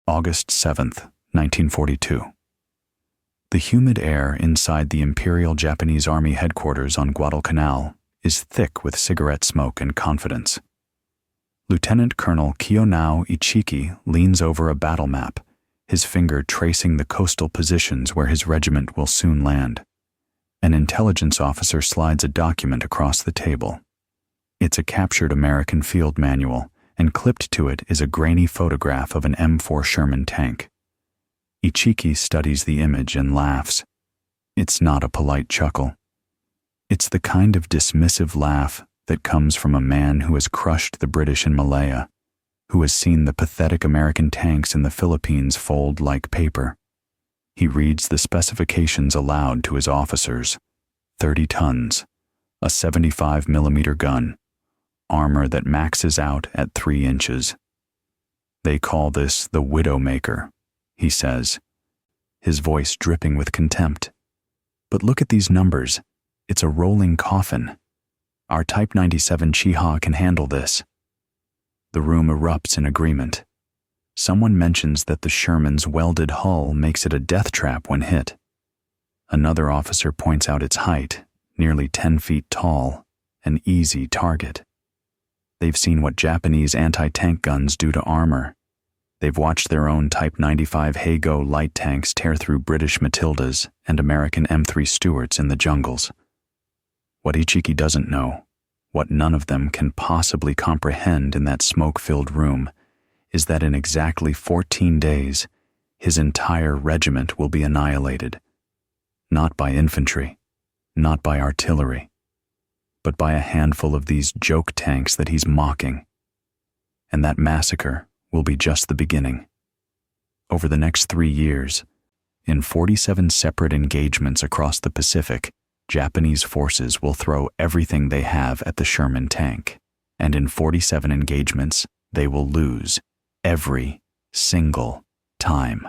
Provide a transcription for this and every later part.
August 7, 1942. The humid air inside the Imperial Japanese Army headquarters on Guadalcanal is thick with cigarette smoke and confidence. Lieutenant Colonel Kiyonao Ichiki leans over a battle map, his finger tracing the coastal positions where his regiment will soon land. An intelligence officer slides a document across the table. It's a captured American field manual, and clipped to it is a grainy photograph of an M4 Sherman tank. Ichiki studies the image and laughs. It's not a polite chuckle. It's the kind of dismissive laugh that comes from a man who has crushed the British in Malaya, who has seen the pathetic American tanks in the Philippines fold like paper. He reads the specifications aloud to his officers. 30 tons, a 75mm gun, armor that maxes out at 3 inches. They call this the Widowmaker, he says, his voice dripping with contempt. But look at these numbers. It's a rolling coffin. Our Type 97 Chiha can handle this. The room erupts in agreement. Someone mentions that the Sherman's welded hull makes it a death trap when hit. Another officer points out its height, nearly 10 feet tall, an easy target. They've seen what Japanese anti-tank guns do to armor. They've watched their own Type 95 Hago light tanks tear through British Matildas and American M3 Stuarts in the jungles. What Ichiki doesn't know, what none of them can possibly comprehend in that smoke-filled room, is that in exactly 14 days, his entire regiment will be annihilated. Not by infantry, not by artillery, but by a handful of these joke tanks that he's mocking. And that massacre will be just the beginning. Over the next 3 years, in 47 separate engagements across the Pacific, Japanese forces will throw everything they have at the Sherman tank, and in 47 engagements, they will lose every single time.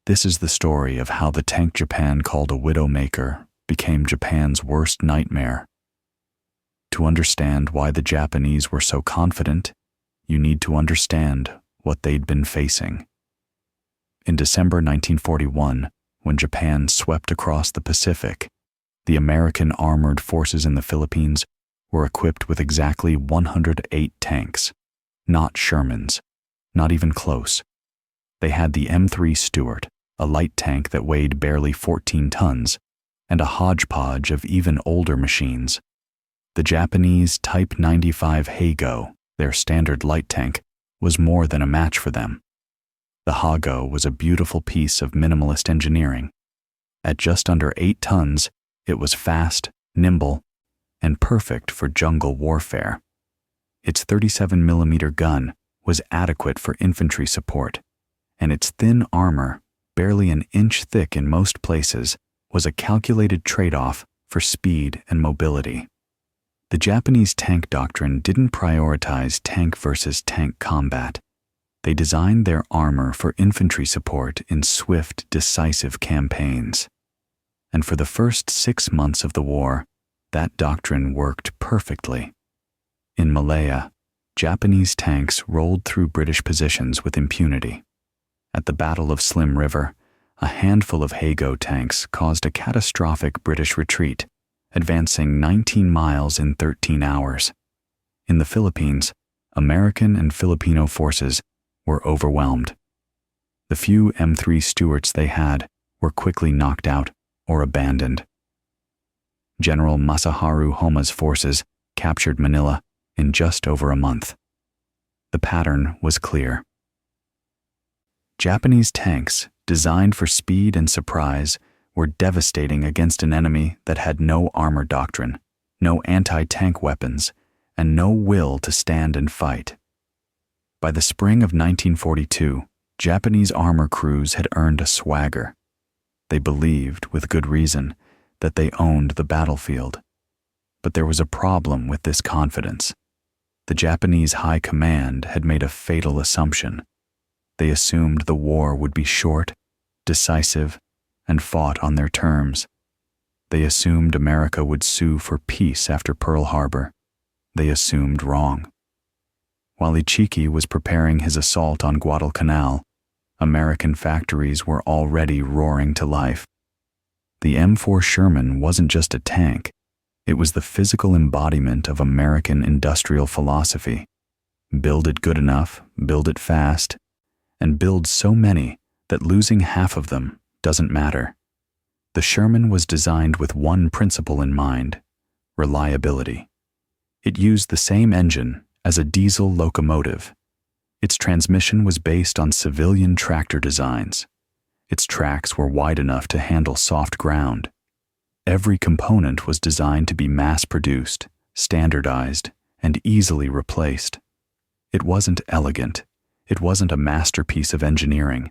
This is the story of how the tank Japan called a Widowmaker became Japan's worst nightmare. To understand why the Japanese were so confident, you need to understand what they'd been facing. In December 1941, when Japan swept across the Pacific, the American armored forces in the Philippines were equipped with exactly 108 tanks, not Shermans, not even close. They had the M3 Stuart, a light tank that weighed barely 14 tons, and a hodgepodge of even older machines. The Japanese Type 95 Hago, their standard light tank, was more than a match for them. The Hago was a beautiful piece of minimalist engineering. At just under 8 tons, it was fast, nimble, and perfect for jungle warfare. Its 37mm gun was adequate for infantry support, and its thin armor, barely an inch thick in most places, was a calculated trade-off for speed and mobility. The Japanese tank doctrine didn't prioritize tank versus tank combat. They designed their armor for infantry support in swift, decisive campaigns. And for the first 6 months of the war, that doctrine worked perfectly. In Malaya, Japanese tanks rolled through British positions with impunity. At the Battle of Slim River, a handful of Hago tanks caused a catastrophic British retreat, advancing 19 miles in 13 hours. In the Philippines, American and Filipino forces were overwhelmed. The few M3 Stuarts they had were quickly knocked out or abandoned. General Masaharu Homa's forces captured Manila in just over a month. The pattern was clear. Japanese tanks, designed for speed and surprise, were devastating against an enemy that had no armor doctrine, no anti-tank weapons, and no will to stand and fight. By the spring of 1942, Japanese armor crews had earned a swagger. They believed, with good reason, that they owned the battlefield. But there was a problem with this confidence. The Japanese high command had made a fatal assumption. They assumed the war would be short, decisive, and fought on their terms. They assumed America would sue for peace after Pearl Harbor. They assumed wrong. While Ichiki was preparing his assault on Guadalcanal, American factories were already roaring to life. The M4 Sherman wasn't just a tank, it was the physical embodiment of American industrial philosophy. Build it good enough, build it fast, and build so many that losing half of them doesn't matter. The Sherman was designed with one principle in mind: reliability. It used the same engine as a diesel locomotive. Its transmission was based on civilian tractor designs. Its tracks were wide enough to handle soft ground. Every component was designed to be mass-produced, standardized, and easily replaced. It wasn't elegant. It wasn't a masterpiece of engineering.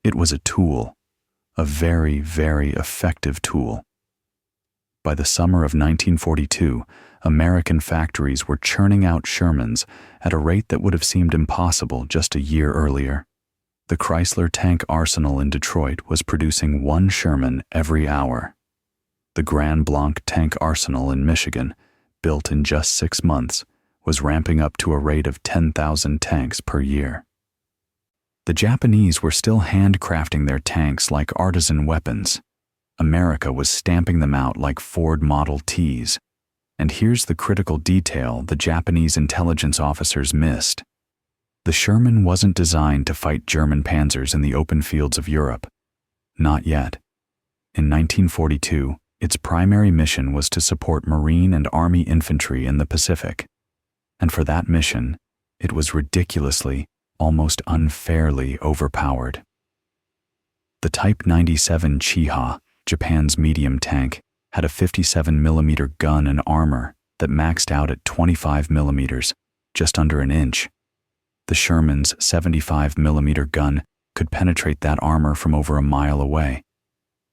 It was a tool, a very, very effective tool. By the summer of 1942, American factories were churning out Shermans at a rate that would have seemed impossible just a year earlier. The Chrysler Tank Arsenal in Detroit was producing one Sherman every hour. The Grand Blanc Tank Arsenal in Michigan, built in just 6 months, was ramping up to a rate of 10,000 tanks per year. The Japanese were still handcrafting their tanks like artisan weapons. America was stamping them out like Ford Model Ts. And here's the critical detail the Japanese intelligence officers missed. The Sherman wasn't designed to fight German panzers in the open fields of Europe. Not yet. In 1942, its primary mission was to support Marine and Army infantry in the Pacific. And for that mission, it was ridiculously, almost unfairly overpowered. The Type 97 Chiha, Japan's medium tank, had a 57mm gun and armor that maxed out at 25mm, just under an inch. The Sherman's 75mm gun could penetrate that armor from over a mile away.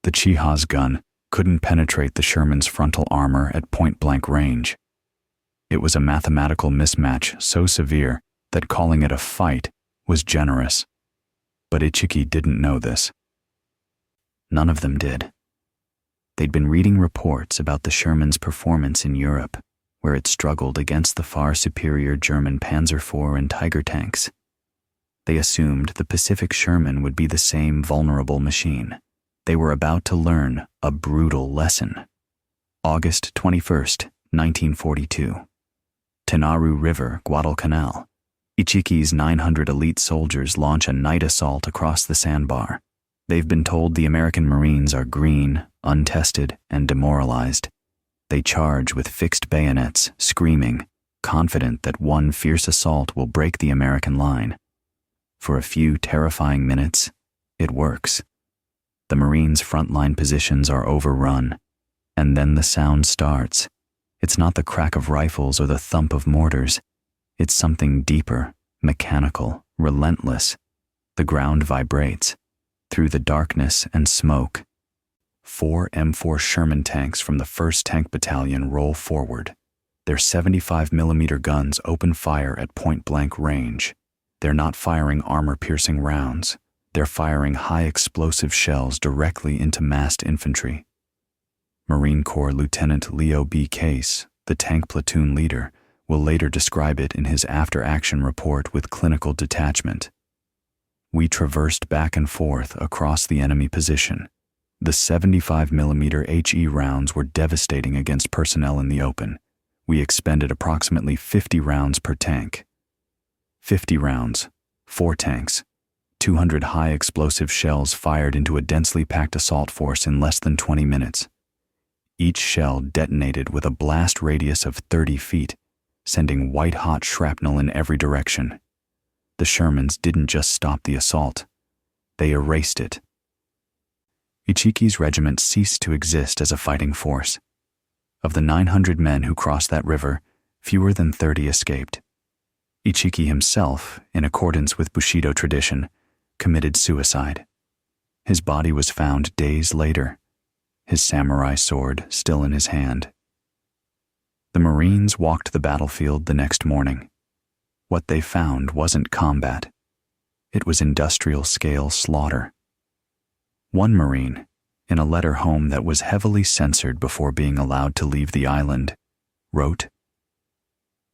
The Chiha's gun couldn't penetrate the Sherman's frontal armor at point-blank range. It was a mathematical mismatch so severe that calling it a fight was generous. But Ichiki didn't know this. None of them did. They'd been reading reports about the Sherman's performance in Europe, where it struggled against the far superior German Panzer IV and Tiger tanks. They assumed the Pacific Sherman would be the same vulnerable machine. They were about to learn a brutal lesson. August 21st, 1942. Tanaru River, Guadalcanal. Ichiki's 900 elite soldiers launch a night assault across the sandbar. They've been told the American Marines are green, untested, and demoralized. They charge with fixed bayonets, screaming, confident that one fierce assault will break the American line. For a few terrifying minutes, it works. The Marines' frontline positions are overrun, and then the sound starts. It's not the crack of rifles or the thump of mortars. It's something deeper, mechanical, relentless. The ground vibrates. Through the darkness and smoke, 4 M4 Sherman tanks from the 1st Tank Battalion roll forward. Their 75mm guns open fire at point-blank range. They're not firing armor-piercing rounds. They're firing high-explosive shells directly into massed infantry. Marine Corps Lieutenant Leo B. Case, the tank platoon leader, will later describe it in his after-action report with clinical detachment. We traversed back and forth across the enemy position. The 75mm HE rounds were devastating against personnel in the open. We expended approximately 50 rounds per tank. 50 rounds, 4 tanks, 200 high-explosive shells fired into a densely packed assault force in less than 20 minutes. Each shell detonated with a blast radius of 30 feet, sending white-hot shrapnel in every direction. The Shermans didn't just stop the assault. They erased it. Ichiki's regiment ceased to exist as a fighting force. Of the 900 men who crossed that river, fewer than 30 escaped. Ichiki himself, in accordance with Bushido tradition, committed suicide. His body was found days later, his samurai sword still in his hand. The Marines walked the battlefield the next morning. What they found wasn't combat. It was industrial-scale slaughter. One Marine, in a letter home that was heavily censored before being allowed to leave the island, wrote,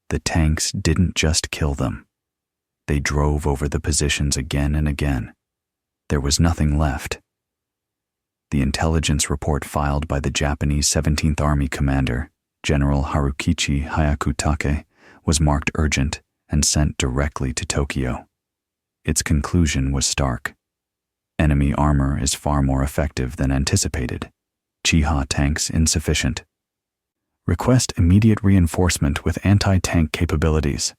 "The tanks didn't just kill them. They drove over the positions again and again. There was nothing left. The intelligence report filed by the Japanese 17th Army commander, General Harukichi Hyakutake, was marked urgent and sent directly to Tokyo. Its conclusion was stark. Enemy armor is far more effective than anticipated. Chiha tanks insufficient. Request immediate reinforcement with anti-tank capabilities.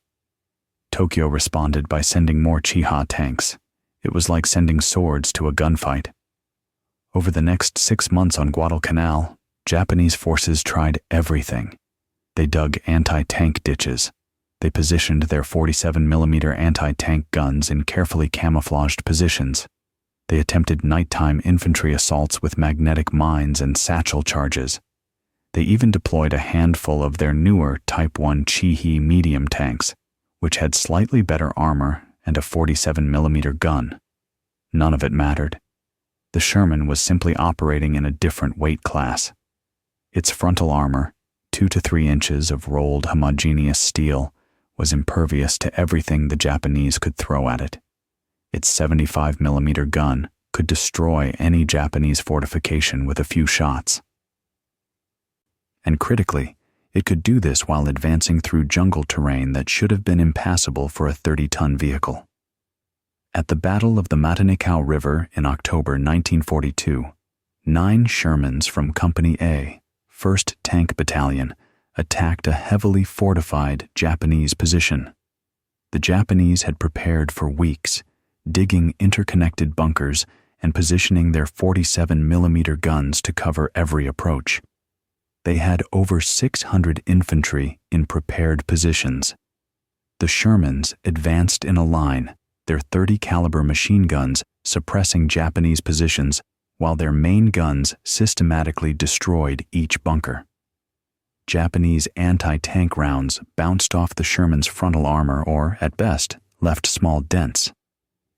Tokyo responded by sending more Chiha tanks. It was like sending swords to a gunfight. Over the next 6 months on Guadalcanal, Japanese forces tried everything. They dug anti-tank ditches. They positioned their 47mm anti-tank guns in carefully camouflaged positions. They attempted nighttime infantry assaults with magnetic mines and satchel charges. They even deployed a handful of their newer Type 1 Chihi medium tanks, which had slightly better armor and a 47mm gun. None of it mattered. The Sherman was simply operating in a different weight class. Its frontal armor, 2 to 3 inches of rolled homogeneous steel, was impervious to everything the Japanese could throw at it. Its 75mm gun could destroy any Japanese fortification with a few shots. And critically, it could do this while advancing through jungle terrain that should have been impassable for a 30-ton vehicle. At the Battle of the Matanikau River in October 1942, 9 Shermans from Company A, 1st Tank Battalion, attacked a heavily fortified Japanese position. The Japanese had prepared for weeks, digging interconnected bunkers and positioning their 47mm guns to cover every approach. They had over 600 infantry in prepared positions. The Shermans advanced in a line, their 30-caliber machine guns suppressing Japanese positions while their main guns systematically destroyed each bunker. Japanese anti-tank rounds bounced off the Sherman's frontal armor or, at best, left small dents.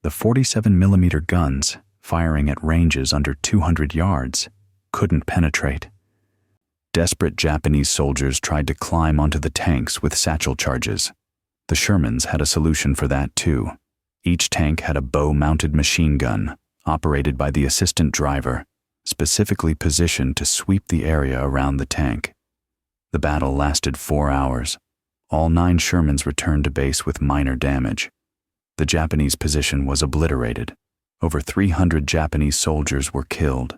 The 47mm guns, firing at ranges under 200 yards, couldn't penetrate. Desperate Japanese soldiers tried to climb onto the tanks with satchel charges. The Shermans had a solution for that too. Each tank had a bow-mounted machine gun, operated by the assistant driver, specifically positioned to sweep the area around the tank. The battle lasted 4 hours. All 9 Shermans returned to base with minor damage. The Japanese position was obliterated. Over 300 Japanese soldiers were killed.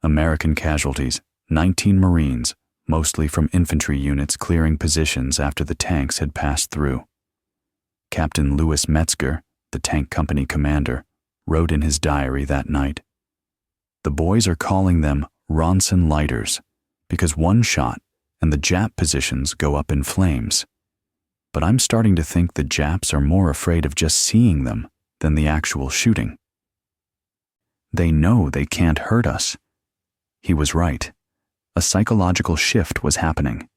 American casualties, 19 Marines, mostly from infantry units clearing positions after the tanks had passed through. Captain Louis Metzger, the tank company commander, wrote in his diary that night, "The boys are calling them Ronson lighters because one shot and the Jap positions go up in flames. But I'm starting to think the Japs are more afraid of just seeing them than the actual shooting. They know they can't hurt us." He was right. A psychological shift was happening.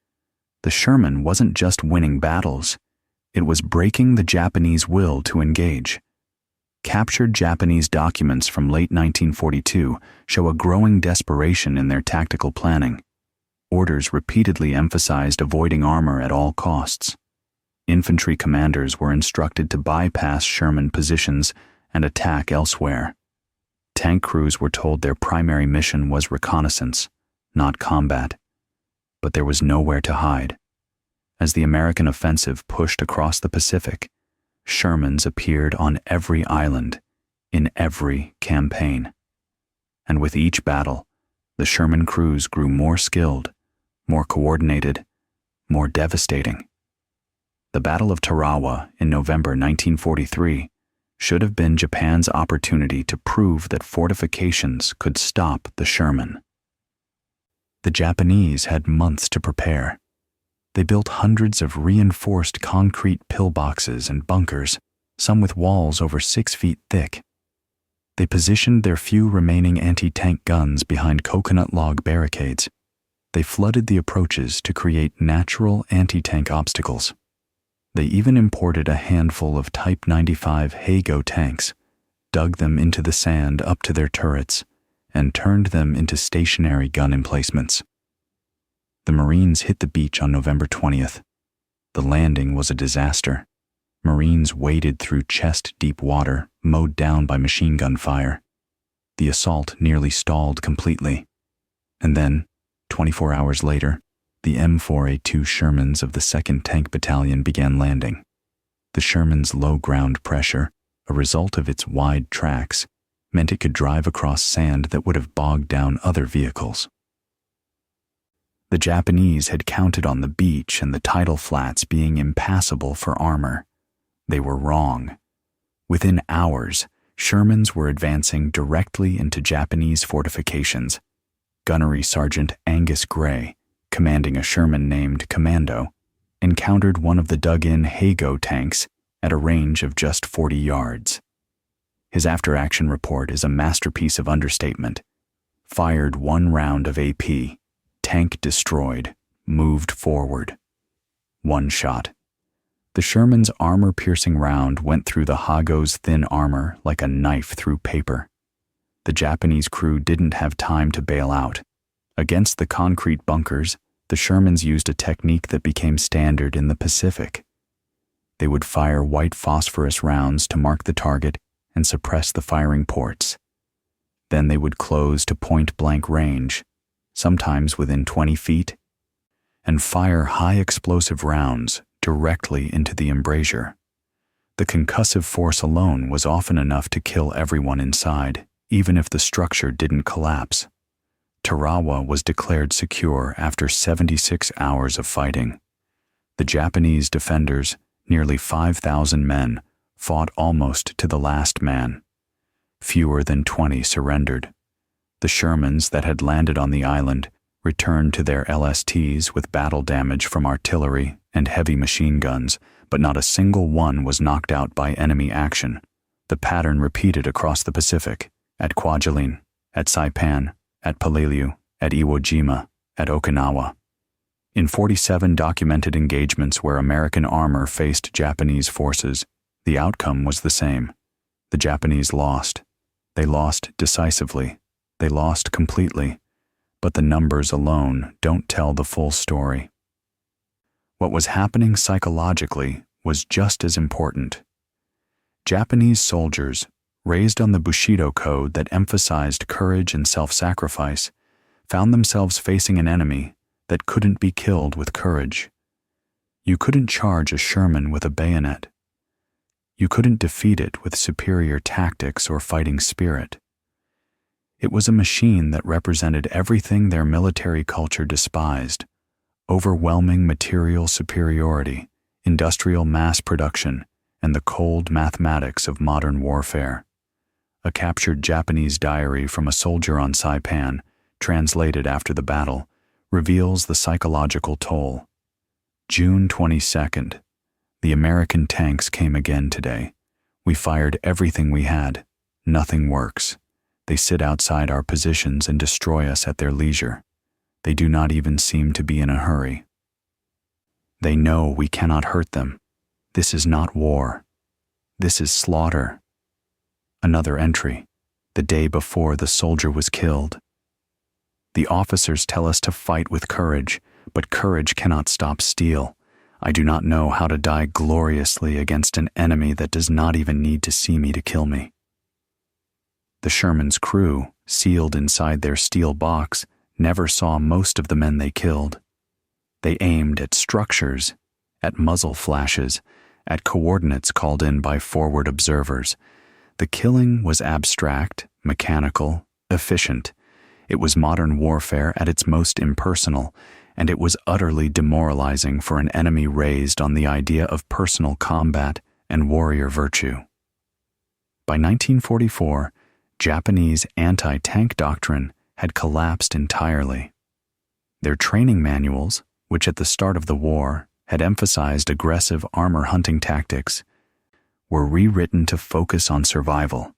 The Sherman wasn't just winning battles, it was breaking the Japanese will to engage. Captured Japanese documents from late 1942 show a growing desperation in their tactical planning. Orders repeatedly emphasized avoiding armor at all costs. Infantry commanders were instructed to bypass Sherman positions and attack elsewhere. Tank crews were told their primary mission was reconnaissance, not combat. But there was nowhere to hide. As the American offensive pushed across the Pacific, Shermans appeared on every island, in every campaign. And with each battle, the Sherman crews grew more skilled, more coordinated, more devastating. The Battle of Tarawa in November 1943 should have been Japan's opportunity to prove that fortifications could stop the Sherman. The Japanese had months to prepare. They built hundreds of reinforced concrete pillboxes and bunkers, some with walls over 6 feet thick. They positioned their few remaining anti-tank guns behind coconut log barricades. They flooded the approaches to create natural anti-tank obstacles. They even imported a handful of Type 95 Hago tanks, dug them into the sand up to their turrets, and turned them into stationary gun emplacements. The Marines hit the beach on November 20th. The landing was a disaster. Marines waded through chest-deep water, mowed down by machine gun fire. The assault nearly stalled completely. And then, 24 hours later, the M4A2 Shermans of the 2nd Tank Battalion began landing. The Sherman's low ground pressure, a result of its wide tracks, meant it could drive across sand that would have bogged down other vehicles. The Japanese had counted on the beach and the tidal flats being impassable for armor. They were wrong. Within hours, Shermans were advancing directly into Japanese fortifications. Gunnery Sergeant Angus Gray, commanding a Sherman named Commando, encountered one of the dug-in Hago tanks at a range of just 40 yards. His after-action report is a masterpiece of understatement. Fired 1 round of AP. Tank destroyed. Moved forward. 1 shot. The Sherman's armor-piercing round went through the Hago's thin armor like a knife through paper. The Japanese crew didn't have time to bail out. Against the concrete bunkers, the Shermans used a technique that became standard in the Pacific. They would fire white phosphorus rounds to mark the target and suppress the firing ports. Then they would close to point-blank range, sometimes within 20 feet, and fire high-explosive rounds directly into the embrasure. The concussive force alone was often enough to kill everyone inside, even if the structure didn't collapse. Tarawa was declared secure after 76 hours of fighting. The Japanese defenders, nearly 5,000 men, fought almost to the last man. Fewer than 20 surrendered. The Shermans that had landed on the island returned to their LSTs with battle damage from artillery and heavy machine guns, but not a single one was knocked out by enemy action. The pattern repeated across the Pacific, at Kwajalein, at Saipan, at Peleliu, at Iwo Jima, at Okinawa. In 47 documented engagements where American armor faced Japanese forces, the outcome was the same. The Japanese lost. They lost decisively. They lost completely. But the numbers alone don't tell the full story. What was happening psychologically was just as important. Japanese soldiers, raised on the Bushido code that emphasized courage and self-sacrifice, found themselves facing an enemy that couldn't be killed with courage. You couldn't charge a Sherman with a bayonet. You couldn't defeat it with superior tactics or fighting spirit. It was a machine that represented everything their military culture despised: overwhelming material superiority, industrial mass production, and the cold mathematics of modern warfare. A captured Japanese diary from a soldier on Saipan, translated after the battle, reveals the psychological toll. June 22nd. The American tanks came again today. We fired everything we had. Nothing works. They sit outside our positions and destroy us at their leisure. They do not even seem to be in a hurry. They know we cannot hurt them. This is not war. This is slaughter. Another entry, the day before the soldier was killed. The officers tell us to fight with courage, but courage cannot stop steel. I do not know how to die gloriously against an enemy that does not even need to see me to kill me. The Sherman's crew, sealed inside their steel box, never saw most of the men they killed. They aimed at structures, at muzzle flashes, at coordinates called in by forward observers. The killing was abstract, mechanical, efficient. It was modern warfare at its most impersonal, and it was utterly demoralizing for an enemy raised on the idea of personal combat and warrior virtue. By 1944, Japanese anti-tank doctrine had collapsed entirely. Their training manuals, which at the start of the war had emphasized aggressive armor hunting tactics, were rewritten to focus on survival.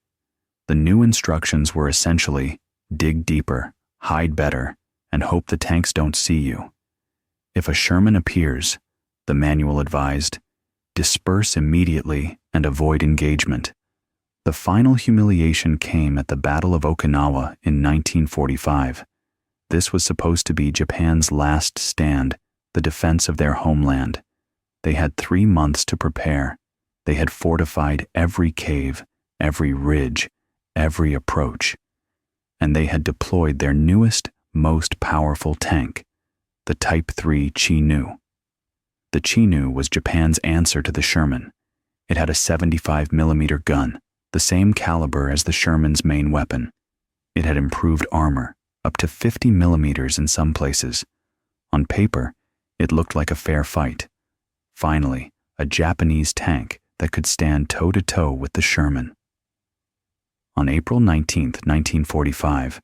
The new instructions were essentially dig deeper, hide better, and hope the tanks don't see you. If a Sherman appears, the manual advised, disperse immediately and avoid engagement. The final humiliation came at the Battle of Okinawa in 1945. This was supposed to be Japan's last stand, the defense of their homeland. They had 3 months to prepare. They had fortified every cave, every ridge, every approach. and they had deployed their newest, most powerful tank, the Type 3 Chi-Nu. The Chi-Nu was Japan's answer to the Sherman. It had a 75mm gun, the same caliber as the Sherman's main weapon. It had improved armor, up to 50mm in some places. On paper, it looked like a fair fight. Finally, a Japanese tank that could stand toe-to-toe with the Sherman. On April 19, 1945,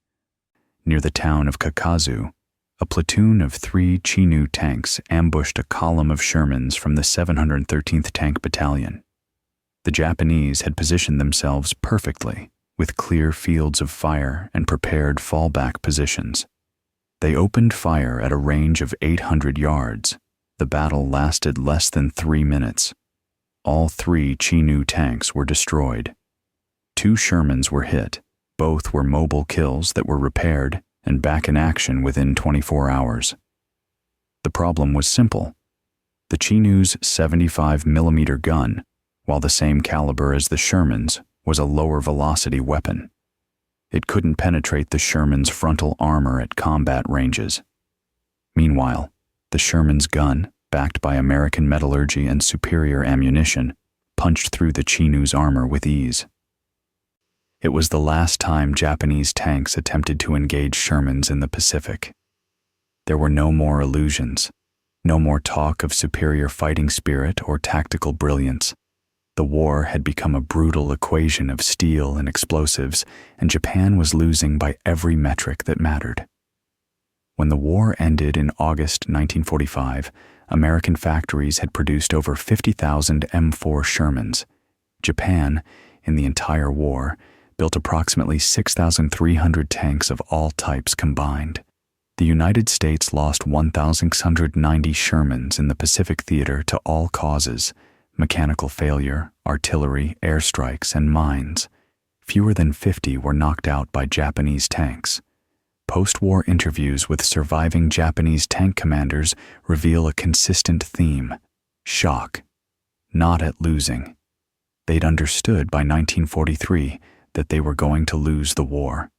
near the town of Kakazu, a platoon of 3 Chi-Nu tanks ambushed a column of Shermans from the 713th Tank Battalion. The Japanese had positioned themselves perfectly, with clear fields of fire and prepared fallback positions. They opened fire at a range of 800 yards. The battle lasted less than 3 minutes. All 3 Chi-Nu tanks were destroyed. 2 Shermans were hit. Both were mobile kills that were repaired and back in action within 24 hours. The problem was simple. The Chi-Nu's 75mm gun, while the same caliber as the Sherman's, was a lower velocity weapon. It couldn't penetrate the Sherman's frontal armor at combat ranges. Meanwhile, the Sherman's gun, backed by American metallurgy and superior ammunition, punched through the Chi-Nu's armor with ease. It was the last time Japanese tanks attempted to engage Shermans in the Pacific. There were no more illusions, no more talk of superior fighting spirit or tactical brilliance. The war had become a brutal equation of steel and explosives, and Japan was losing by every metric that mattered. When the war ended in August 1945, American factories had produced over 50,000 M4 Shermans. Japan, in the entire war, built approximately 6,300 tanks of all types combined. The United States lost 1,690 Shermans in the Pacific theater to all causes: mechanical failure, artillery, airstrikes, and mines. Fewer than 50 were knocked out by Japanese tanks. Post-war interviews with surviving Japanese tank commanders reveal a consistent theme: shock, not at losing. They'd understood by 1943 that they were going to lose the war.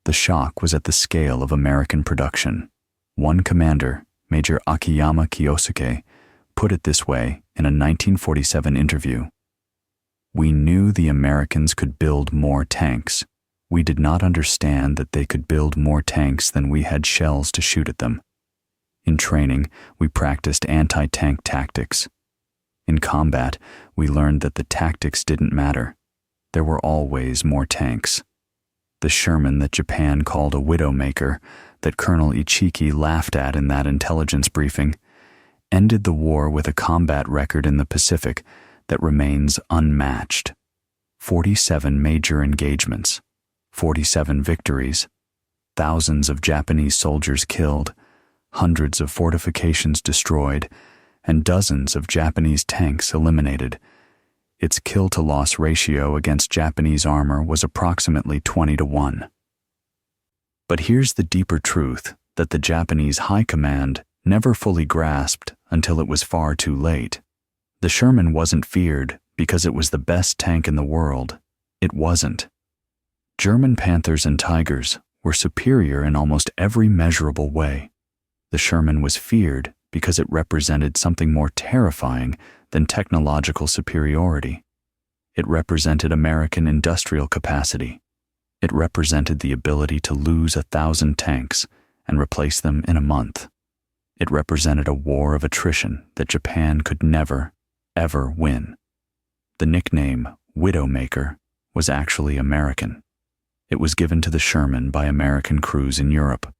The shock was at the scale of American production. One commander, Major Akiyama Kiyosuke, put it this way in a 1947 interview: "We knew the Americans could build more tanks. We did not understand that they could build more tanks than we had shells to shoot at them. In training, we practiced anti-tank tactics. In combat, we learned that the tactics didn't matter. There were always more tanks." The Sherman that Japan called a widowmaker, that Colonel Ichiki laughed at in that intelligence briefing, ended the war with a combat record in the Pacific that remains unmatched. 47 major engagements, 47 victories, thousands of Japanese soldiers killed, hundreds of fortifications destroyed, and dozens of Japanese tanks eliminated. Its kill-to-loss ratio against Japanese armor was approximately 20-1. But here's the deeper truth that the Japanese high command never fully grasped until it was far too late. The Sherman wasn't feared because it was the best tank in the world. It wasn't. German Panthers and Tigers were superior in almost every measurable way. The Sherman was feared because it represented something more terrifying than technological superiority. It represented American industrial capacity. It represented the ability to lose 1,000 tanks and replace them in a month. It represented a war of attrition that Japan could never, ever win. The nickname Widowmaker was actually American. It was given to the Sherman by American crews in Europe,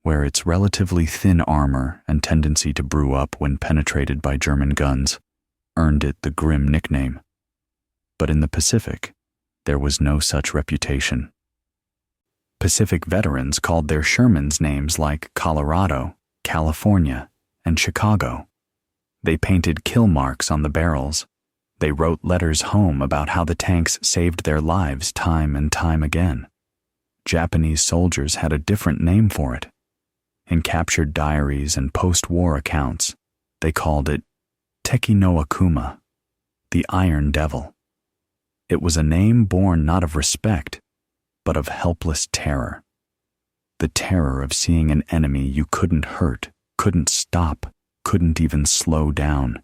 where its relatively thin armor and tendency to brew up when penetrated by German guns earned it the grim nickname. But in the Pacific, there was no such reputation. Pacific veterans called their Shermans names like Colorado, California, and Chicago. They painted kill marks on the barrels. They wrote letters home about how the tanks saved their lives time and time again. Japanese soldiers had a different name for it. In captured diaries and post-war accounts, they called it Teki no Akuma, the Iron Devil. It was a name born not of respect, but of helpless terror. The terror of seeing an enemy you couldn't hurt, couldn't stop, couldn't even slow down.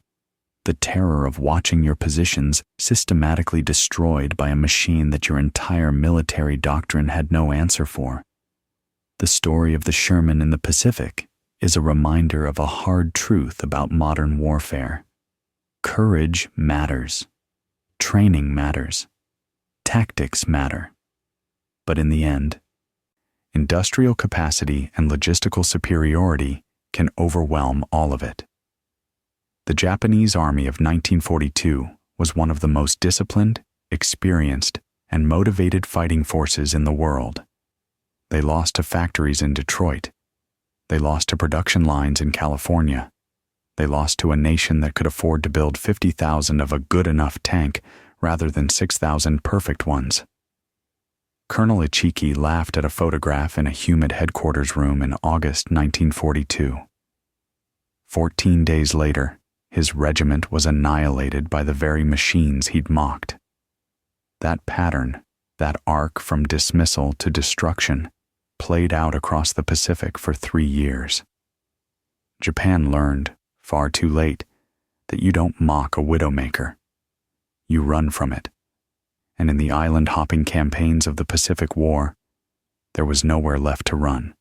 The terror of watching your positions systematically destroyed by a machine that your entire military doctrine had no answer for. The story of the Sherman in the Pacific is a reminder of a hard truth about modern warfare. Courage matters. Training matters. Tactics matter. But in the end, industrial capacity and logistical superiority can overwhelm all of it. The Japanese Army of 1942 was one of the most disciplined, experienced, and motivated fighting forces in the world. They lost to factories in Detroit. They lost to production lines in California. They lost to a nation that could afford to build 50,000 of a good enough tank rather than 6,000 perfect ones. Colonel Ichiki laughed at a photograph in a humid headquarters room in August 1942. 14 days later, his regiment was annihilated by the very machines he'd mocked. That pattern, that arc from dismissal to destruction, played out across the Pacific for 3 years. Japan learned, far too late, that you don't mock a widowmaker. You run from it. And in the island-hopping campaigns of the Pacific War, there was nowhere left to run.